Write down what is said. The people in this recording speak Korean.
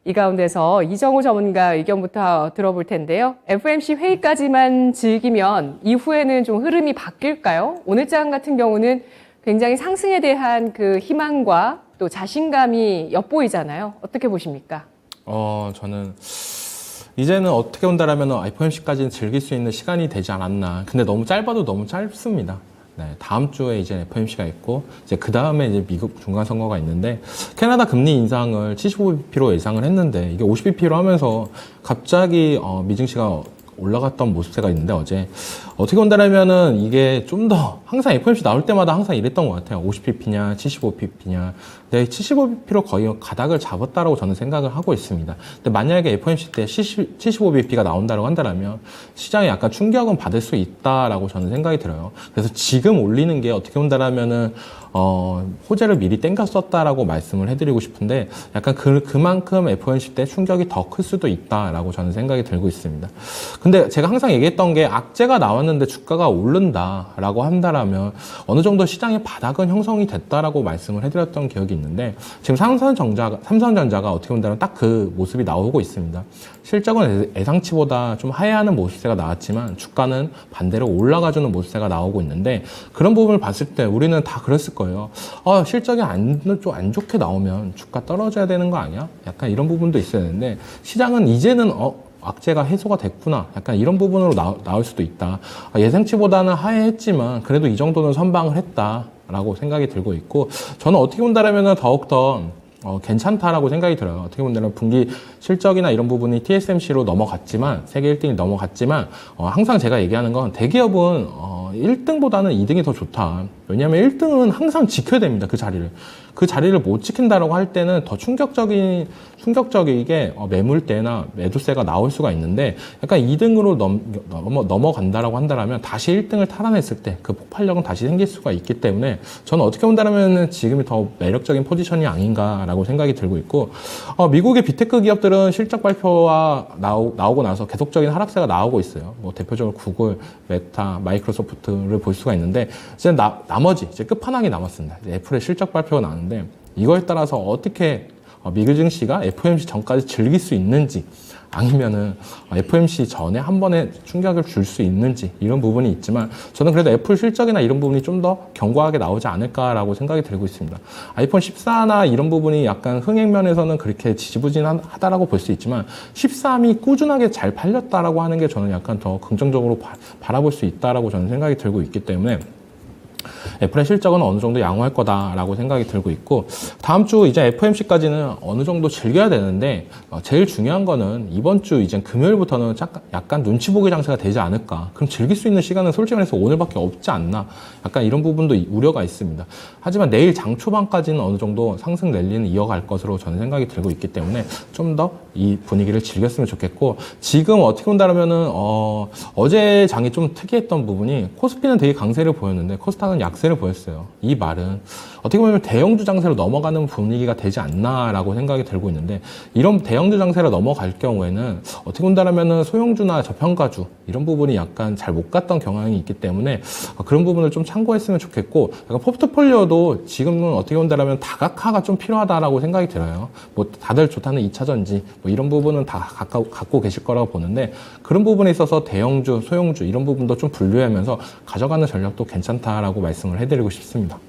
이 가운데서 이정우 전문가 의견부터 들어볼 텐데요. FOMC 회의까지만 즐기면 이후에는 좀 흐름이 바뀔까요? 오늘 장 같은 경우는 굉장히 상승에 대한 그 희망과 또 자신감이 엿보이잖아요. 어떻게 보십니까? 저는 이제는 어떻게 본다라면 FOMC까지는 즐길 수 있는 시간이 되지 않았나. 근데 너무 짧아도 너무 짧습니다. 네, 다음 주에 이제 FOMC가 있고, 이제 그 다음에 이제 미국 중간선거가 있는데, 캐나다 금리 인상을 75bp로 예상을 했는데, 이게 50bp로 하면서 갑자기, 미증시가 올라갔던 모습세가 있는데, 어제. 어떻게 본다라면은 이게 좀 더, 항상 FOMC 나올 때마다 항상 이랬던 것 같아요. 50bp냐, 75bp냐. 근데 75bp로 거의 가닥을 잡았다라고 저는 생각을 하고 있습니다. 근데 만약에 FOMC 때 75bp가 나온다고 한다면 시장에 약간 충격은 받을 수 있다라고 저는 생각이 들어요. 그래서 지금 올리는 게 어떻게 본다라면은 호재를 미리 땡겼었다라고 말씀을 해드리고 싶은데 약간 그만큼 FOMC 때 충격이 더 클 수도 있다라고 저는 생각이 들고 있습니다. 근데 제가 항상 얘기했던 게 악재가 나왔는데 주가가 오른다라고 한다라면 어느 정도 시장의 바닥은 형성이 됐다라고 말씀을 해드렸던 기억이 있는데 지금 삼성전자가 어떻게 본다면 딱 그 모습이 나오고 있습니다. 실적은 예상치보다 좀 하회하는 모습세가 나왔지만 주가는 반대로 올라가주는 모습세가 나오고 있는데 그런 부분을 봤을 때 우리는 다 그랬을 거예요. 실적이 안 좋게 나오면 주가 떨어져야 되는 거 아니야? 약간 이런 부분도 있어야 되는데 시장은 이제는 악재가 해소가 됐구나. 약간 이런 부분으로 나올 수도 있다. 예상치보다는 하회했지만 그래도 이 정도는 선방을 했다라고 생각이 들고 있고 저는 어떻게 본다라면 더욱더 괜찮다라고 생각이 들어요. 어떻게 보면 분기 실적이나 이런 부분이 TSMC로 넘어갔지만 세계 1등이 넘어갔지만 항상 제가 얘기하는 건 대기업은 1등보다는 2등이 더 좋다. 왜냐하면 1등은 항상 지켜야 됩니다. 그 자리를 못 지킨다라고 할 때는 더 충격적이게 매물대나 매도세가 나올 수가 있는데 약간 2등으로 넘어간다라고 한다면 다시 1등을 탈환했을 때 그 폭발력은 다시 생길 수가 있기 때문에 저는 어떻게 본다면 지금이 더 매력적인 포지션이 아닌가라고 생각이 들고 있고 미국의 빅테크 기업들은 실적 발표가 나오고 나서 계속적인 하락세가 나오고 있어요. 뭐 대표적으로 구글, 메타, 마이크로소프트를 볼 수가 있는데 이제 나머지 이제 끝판왕이 남았습니다. 이제 애플의 실적 발표가 나왔는데 이거에 따라서 어떻게 미국 증시가 FOMC 전까지 즐길 수 있는지 아니면은 FOMC 전에 한 번에 충격을 줄 수 있는지 이런 부분이 있지만 저는 그래도 애플 실적이나 이런 부분이 좀 더 견고하게 나오지 않을까라고 생각이 들고 있습니다. 아이폰 14나 이런 부분이 약간 흥행면에서는 그렇게 지지부진하다라고 볼 수 있지만 13이 꾸준하게 잘 팔렸다라고 하는 게 저는 약간 더 긍정적으로 바라볼 수 있다라고 저는 생각이 들고 있기 때문에 애플의 실적은 어느 정도 양호할 거다라고 생각이 들고 있고 다음 주 이제 FOMC까지는 어느 정도 즐겨야 되는데 제일 중요한 거는 이번 주 이제 금요일부터는 약간 눈치 보기 장세가 되지 않을까. 그럼 즐길 수 있는 시간은 솔직히 말해서 오늘밖에 없지 않나. 약간 이런 부분도 우려가 있습니다. 하지만 내일 장 초반까지는 어느 정도 상승 랠리는 이어갈 것으로 저는 생각이 들고 있기 때문에 좀 더 이 분위기를 즐겼으면 좋겠고 지금 어떻게 본다면은 어제 장이 좀 특이했던 부분이 코스피는 되게 강세를 보였는데 코스닥은 약세를 보였어요. 이 말은 어떻게 보면 대형주 장세로 넘어가는 분위기가 되지 않나라고 생각이 들고 있는데 이런 대형주 장세로 넘어갈 경우에는 어떻게 본다면은 소형주나 저평가주 이런 부분이 약간 잘 못 갔던 경향이 있기 때문에 그런 부분을 좀 참고했으면 좋겠고 약간 포트폴리오도 지금은 어떻게 본다면 다각화가 좀 필요하다라고 생각이 들어요. 뭐 다들 좋다는 2차전지 뭐 이런 부분은 다 갖고 계실 거라고 보는데 그런 부분에 있어서 대형주, 소형주 이런 부분도 좀 분류하면서 가져가는 전략도 괜찮다라고 말씀을 해드리고 싶습니다.